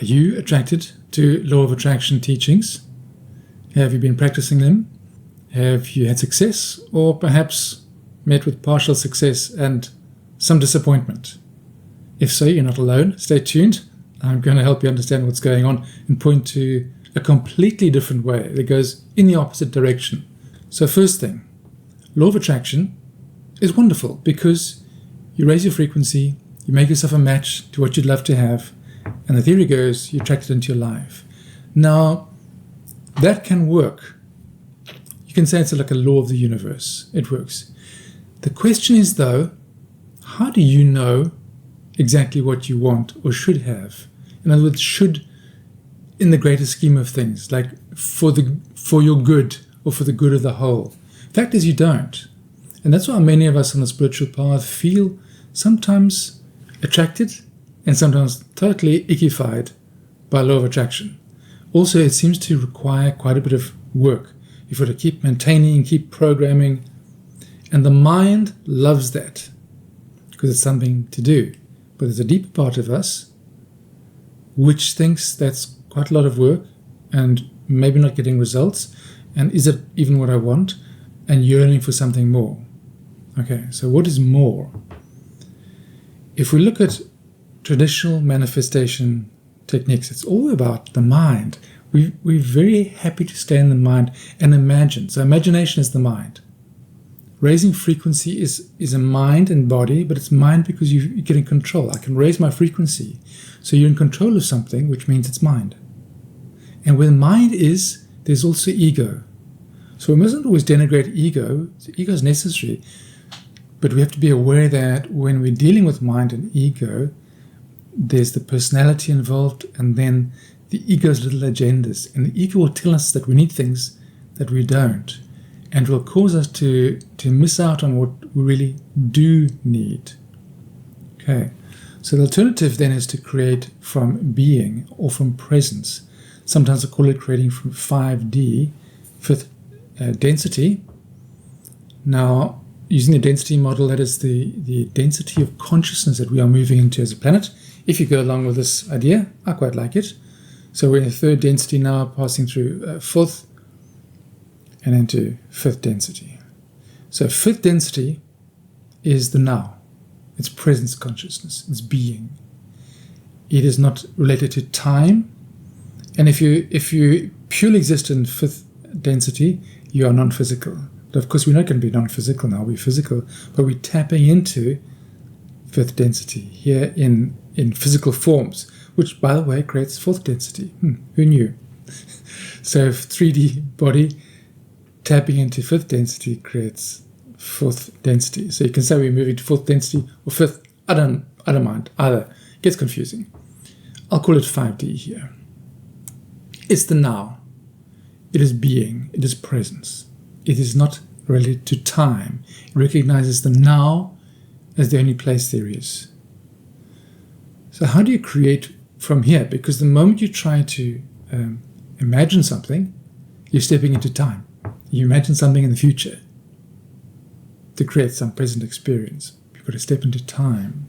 Are you attracted to law of attraction teachings? Have you been practicing them? Have you had success, or perhaps met with partial success and some disappointment? If so, you're not alone. Stay tuned. I'm going to help you understand what's going on and point to a completely different way that goes in the opposite direction. So first thing, law of attraction is wonderful because you raise your frequency, you make yourself a match to what you'd love to have, and the theory goes you attract it into your life. Now, that can work. You can say it's like a law of the universe. It works. The question is, though, how do you know exactly what you want or should have? In other words, should in the greater scheme of things, like for your good or for the good of the whole. Fact is, you don't. And that's why many of us on the spiritual path feel sometimes attracted and sometimes totally ickified by law of attraction. Also, it seems to require quite a bit of work. You've got to keep maintaining, keep programming. And the mind loves that because it's something to do. But there's a deeper part of us which thinks that's quite a lot of work and maybe not getting results. And is it even what I want? And yearning for something more. Okay, so what is more? If we look at traditional manifestation techniques, it's all about the mind. We're very happy to stay in the mind and imagine. So imagination is the mind. Raising frequency is a mind and body, but it's mind because you get in control. I can raise my frequency. So you're in control of something, which means it's mind. And where mind is, there's also ego. So we mustn't always denigrate ego. Ego is necessary. But we have to be aware that when we're dealing with mind and ego, there's the personality involved and then the ego's little agendas. And the ego will tell us that we need things that we don't. And will cause us to miss out on what we really do need. Okay. So the alternative then is to create from being or from presence. Sometimes I call it creating from 5D, fifth density. Now, using the density model, that is the density of consciousness that we are moving into as a planet. If you go along with this idea, I quite like it. So we're in the third density now, passing through fourth and into fifth density. So fifth density is the now. It's presence consciousness. It's being. It is not related to time. And if you purely exist in fifth density, you are non-physical. But of course, we're not going to be non-physical now. We're physical, but we're tapping into fifth density here in physical forms, which, by the way, creates fourth density. Who knew? So 3D body tapping into fifth density creates fourth density. So you can say we're moving to fourth density or fifth. I don't mind. Either. It gets confusing. I'll call it 5D here. It's the now. It is being. It is presence. It is not related to time. It recognizes the now as the only place there is. So how do you create from here? Because the moment you try to imagine something, you're stepping into time. You imagine something in the future to create some present experience. You've got to step into time.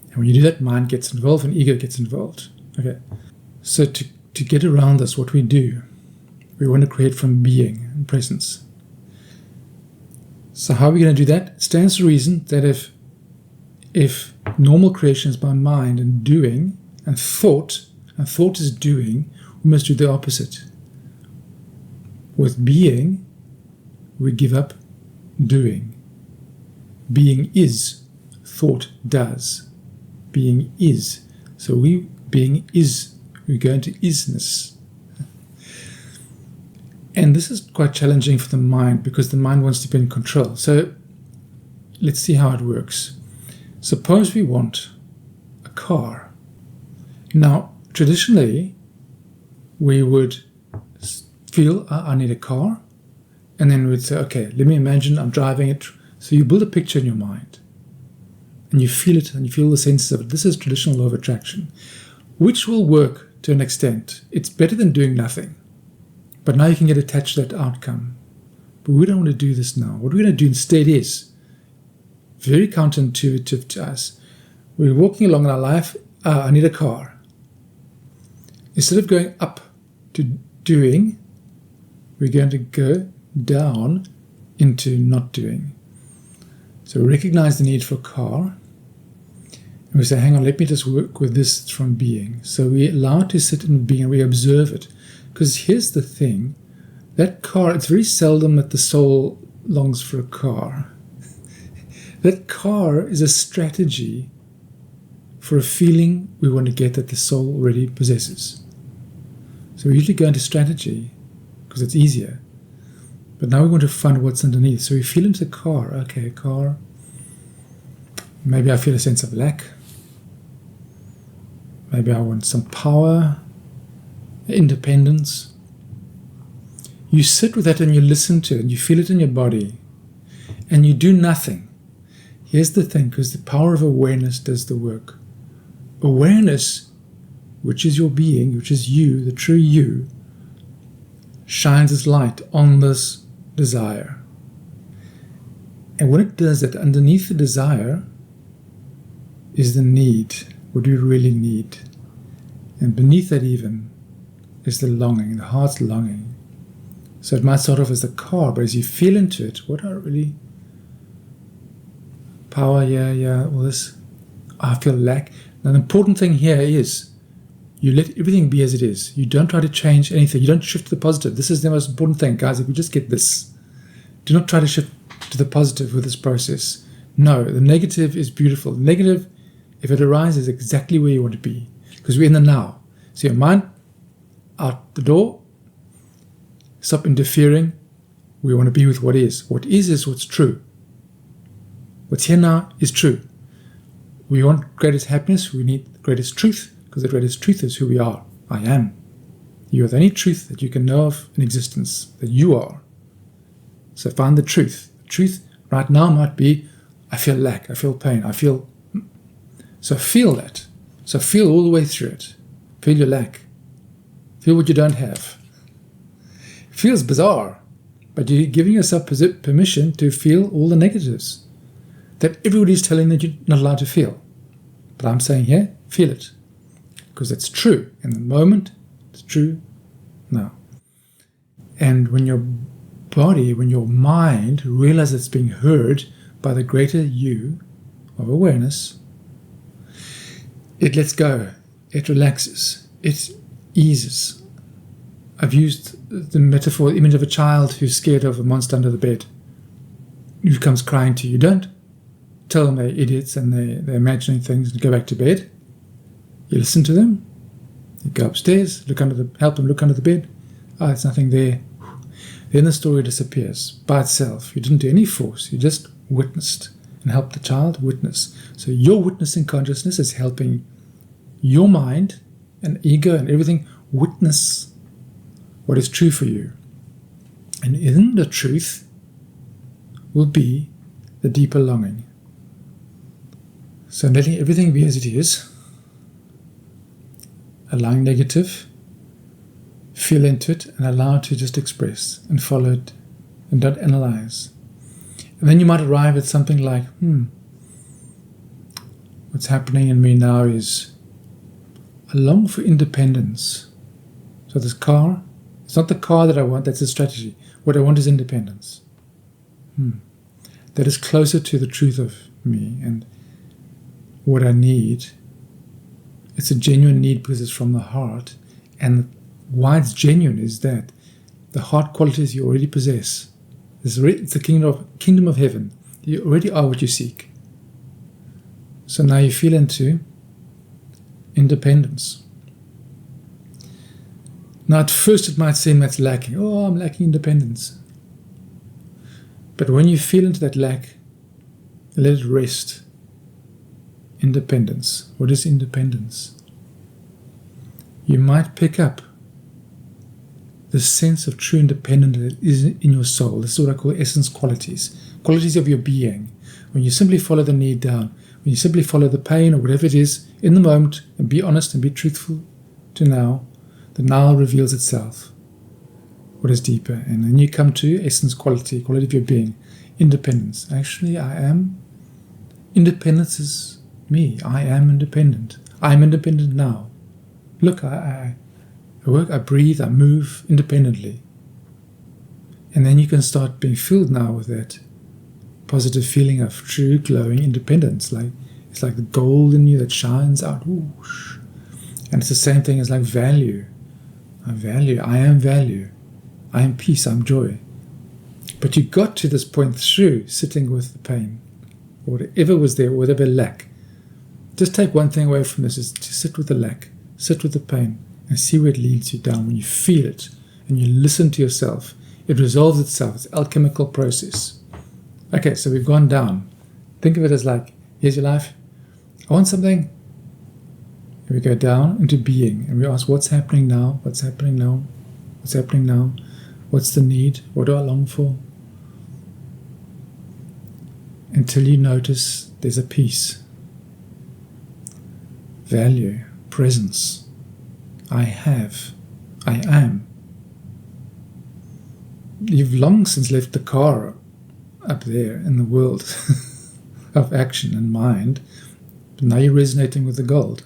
And when you do that, mind gets involved and ego gets involved. Okay. So to get around this, what we do, we want to create from being and presence. So how are we going to do that? It stands to reason that if normal creation is by mind and doing and thought is doing, we must do the opposite. With being, we give up doing. Being is, thought does. Being is. So being is, we go into isness. And this is quite challenging for the mind because the mind wants to be in control. So let's see how it works. Suppose we want a car. Now, traditionally, we would feel, I need a car. And then we'd say, okay, let me imagine I'm driving it. So you build a picture in your mind. And you feel it, and you feel the senses of it. This is traditional law of attraction, which will work to an extent. It's better than doing nothing. But now you can get attached to that outcome. But we don't want to do this now. What we're going to do instead is very counterintuitive to us. We're walking along in our life. I need a car. Instead of going up to doing, we're going to go down into not doing. So we recognize the need for a car, and we say, hang on, let me just work with this from being. So we allow it to sit in being, and we observe it. Because here's the thing, that car, it's very seldom that the soul longs for a car. That car is a strategy for a feeling we want to get that the soul already possesses. So we usually go into strategy because it's easier. But now we want to find what's underneath. So we feel into the car. Okay, a car. Maybe I feel a sense of lack. Maybe I want some power, independence. You sit with that and you listen to it. And you feel it in your body. And you do nothing. Here's the thing, because the power of awareness does the work. Awareness, which is your being, which is you, the true you, shines its light on this desire. And when it does that, underneath the desire is the need. What do you really need? And beneath that even is the longing, the heart's longing. So it might start off as the car, but as you feel into it, what are really power, all this, I feel lack. Now the important thing here is you let everything be as it is. You don't try to change anything. You don't shift to the positive. This is the most important thing, guys. If we just get this, do not try to shift to the positive with this process. No, the negative is beautiful. The negative, if it arises, is exactly where you want to be, because we're in the now. So your mind out the door, stop interfering. We want to be with what is. What is what's true. What's here now is true. We want greatest happiness. We need the greatest truth, because the greatest truth is who we are. I am. You are the only truth that you can know of in existence, that you are. So find the truth. The truth right now might be, I feel lack, I feel pain, I feel... So feel that. So feel all the way through it. Feel your lack. Feel what you don't have. It feels bizarre, but you're giving yourself permission to feel all the negatives that everybody's telling that you're not allowed to feel. But I'm saying here, feel it. Because it's true. In the moment, it's true now. And when your body, when your mind realizes it's being heard by the greater you of awareness, it lets go. It relaxes. It eases. I've used the metaphor, the image of a child who's scared of a monster under the bed, who comes crying to you. Don't tell them they're idiots and they're imagining things and go back to bed. You listen to them. You go upstairs, help them look under the bed. Oh, there's nothing there. Then the story disappears by itself. You didn't do any force. You just witnessed and helped the child witness. So your witnessing consciousness is helping your mind and ego and everything witness what is true for you. And in the truth will be the deeper longing. So letting everything be as it is, allowing negative, feel into it and allow it to just express and follow it and don't analyze. And then you might arrive at something like, what's happening in me now is I long for independence. So this car, it's not the car that I want, that's the strategy. What I want is independence. That is closer to the truth of me and what I need. It's a genuine need because it's from the heart. And why it's genuine is that the heart qualities you already possess. It's the kingdom of heaven. You already are what you seek. So now you feel into independence. Now at first it might seem that's lacking. Oh, I'm lacking independence. But when you feel into that lack, let it rest. Independence. What is independence? You might pick up the sense of true independence that is in your soul. This is what I call essence qualities. Qualities of your being. When you simply follow the need down, when you simply follow the pain or whatever it is in the moment and be honest and be truthful to now, the now reveals itself. What is deeper? And then you come to essence quality of your being. Independence. Actually, I am. Independence is me. I am independent. I am independent now. Look, I I work, I breathe, I move independently. And then you can start being filled now with that positive feeling of true glowing independence. Like it's like the gold in you that shines out. Whoosh. And it's the same thing as like value. I value, I am value. I am peace, I'm joy. But you got to this point through sitting with the pain, or whatever was there, whatever lack. Just take one thing away from this, is to sit with the lack, sit with the pain, and see where it leads you down. When you feel it and you listen to yourself, it resolves itself. It's an alchemical process. Okay, so we've gone down. Think of it as like, here's your life. I want something. And we go down into being, and we ask, what's happening now? What's happening now? What's happening now? What's the need? What do I long for? Until you notice there's a peace, value, presence. I have, I am. You've long since left the car up there in the world of action and mind, but now you're resonating with the gold.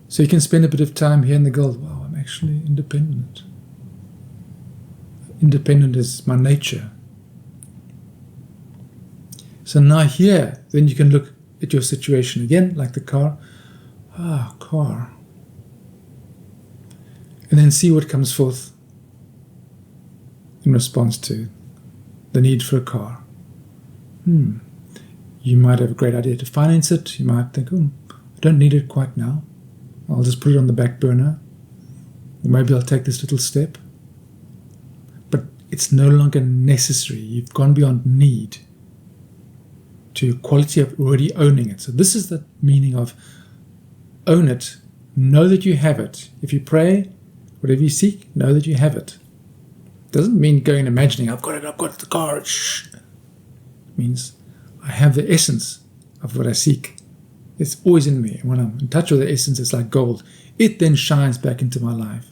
So you can spend a bit of time here in the gold. Wow, I'm actually independent. Independent is my nature. So now here, then you can look at your situation again, like the car. Ah, car. And then see what comes forth in response to the need for a car. You might have a great idea to finance it. You might think, I don't need it quite now. I'll just put it on the back burner. Or maybe I'll take this little step. But it's no longer necessary. You've gone beyond need to a quality of already owning it. So this is the meaning of own it. Know that you have it. If you pray, whatever you seek, know that you have it. Doesn't mean going and imagining, I've got it, I've got the car. Shh. It means I have the essence of what I seek. It's always in me. And when I'm in touch with the essence, it's like gold. It then shines back into my life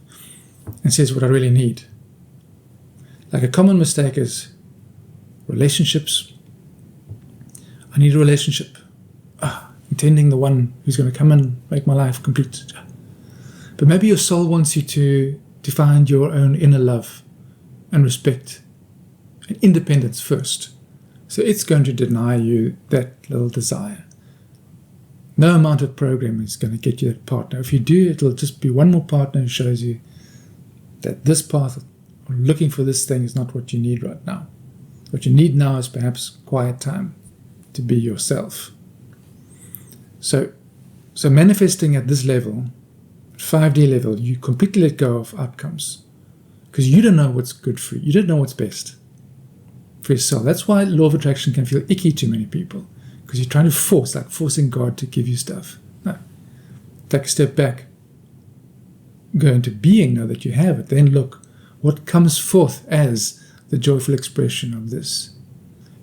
and says what I really need. Like a common mistake is relationships. I need a relationship. Intending the one who's going to come and make my life complete. But maybe your soul wants you to find your own inner love and respect and independence first. So it's going to deny you that little desire. No amount of program is going to get you that partner. If you do, it'll just be one more partner who shows you that this path of looking for this thing is not what you need right now. What you need now is perhaps quiet time to be yourself. So manifesting at this level, 5D level, you completely let go of outcomes. Because you don't know what's good for you. You don't know what's best for yourself. That's why law of attraction can feel icky to many people. Because you're trying to force, like forcing God to give you stuff. No. Take a step back. Go into being, know that you have it. Then look what comes forth as the joyful expression of this.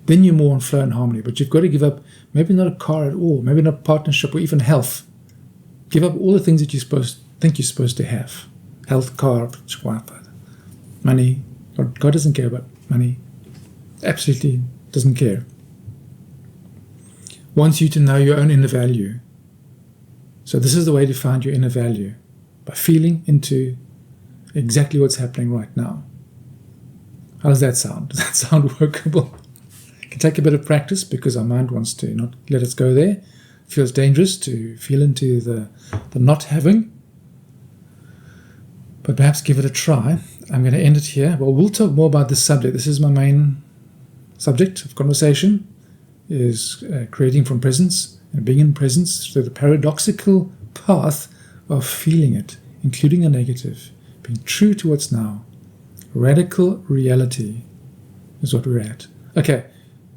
Then you're more in flow and harmony. But you've got to give up, maybe not a car at all, maybe not a partnership or even health. Give up all the things that you think you're supposed to have. Health, car, money. God doesn't care about money. Absolutely doesn't care. Wants you to know your own inner value. So this is the way to find your inner value. By feeling into exactly what's happening right now. How does that sound? Does that sound workable? It can take a bit of practice because our mind wants to not let us go there. It feels dangerous to feel into the not having. But perhaps give it a try. I'm going to end it here. Well, we'll talk more about this subject. This is my main subject of conversation, is creating from presence and being in presence through the paradoxical path of feeling it, including the negative, being true to what's now. Radical reality is what we're at. Okay,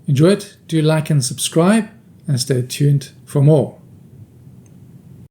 enjoy it. Do like and subscribe, and stay tuned for more.